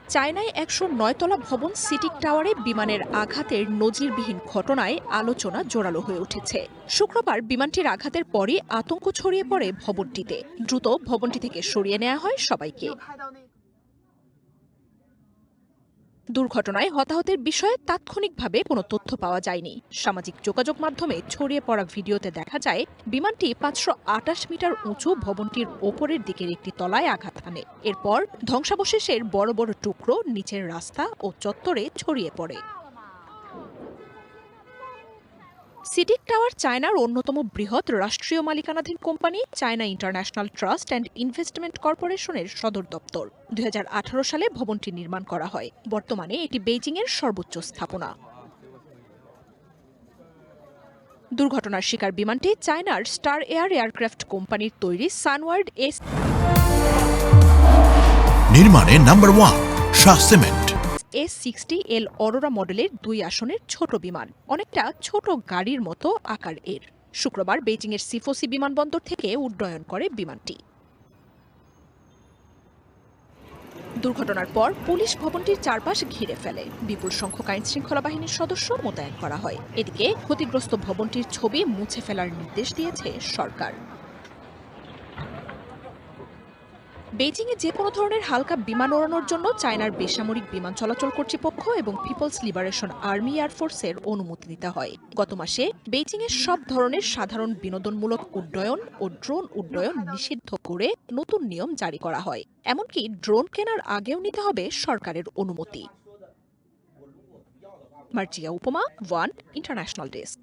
চায়নায় ১০৯ তলা ভবন সিটিক টাওয়ারে বিমানের আঘাতের নজিরবিহীন ঘটনায় আলোচনা জোরালো হয়ে উঠেছে। শুক্রবার বিমানটির আঘাতের পরই আতঙ্ক ছড়িয়ে পড়ে ভবনটিতে। দ্রুত ভবনটি থেকে সরিয়ে নেওয়া হয় সবাইকে। দুর্ঘটনায় হতাহতের বিষয়ে তাৎক্ষণিকভাবে কোনো তথ্য পাওয়া যায়নি। সামাজিক যোগাযোগ মাধ্যমে ছড়িয়ে পড়া ভিডিওতে দেখা যায় বিমানটি ৫২৮ মিটার উঁচু ভবনটির ওপরের দিকের একটি তলায় আঘাত হানে। এরপর ধ্বংসাবশেষের বড় বড় টুকরো নিচের রাস্তা ও চত্বরে ছড়িয়ে পড়ে। সিটিক টাওয়ার চায়নার অন্যতম বৃহৎ রাষ্ট্রীয় মালিকানাধীন company China international trust and investment কর্পোরেশনের সদর দপ্তর। ২০১৮ সালে ভবনটি নির্মাণ করা হয়। বর্তমানে এটি বেইজিংয়ের সর্বোচ্চ স্থাপনা। দুর্ঘটনার শিকার বিমানটি চায়নার স্টার এয়ারক্রাফট কোম্পানির তৈরি সানওয়ার্ড নির্মাণে number 1 Shah cement S60L Arora মডেলের ২ আসনের ছোট বিমান, অনেকটা ছোট গাড়ির মতো আকার এর। শুক্রবার বেইজিংয়ের সিফোসি বিমানবন্দর থেকে উড্ডয়ন করে বিমানটি। দুর্ঘটনার পর পুলিশ ভবনটির চারপাশ ঘিরে ফেলে। বিপুল সংখ্যক আইন শৃঙ্খলা বাহিনীর সদস্য মোতায়েন করা হয়। এদিকে ক্ষতিগ্রস্ত ভবনটির ছবি মুছে ফেলার নির্দেশ দিয়েছে সরকার। বেইজিংয়ে যে কোনো ধরনের হালকা বিমান ওড়ানোর জন্য চায়নার বেসামরিক বিমান চলাচল কর্তৃপক্ষ এবং পিপলস লিবারেশন আর্মি এয়ারফোর্সের অনুমতি নিতে হয়। গত মাসে বেইজিংয়ের সব ধরনের সাধারণ বিনোদনমূলক উড্ডয়ন ও ড্রোন উড্ডয়ন নিষিদ্ধ করে নতুন নিয়ম জারি করা হয়। এমনকি ড্রোন কেনার আগেও নিতে হবে সরকারের অনুমতি। মার্জিয়া উপমা, ওয়ান ইন্টারন্যাশনাল ডেস্ক।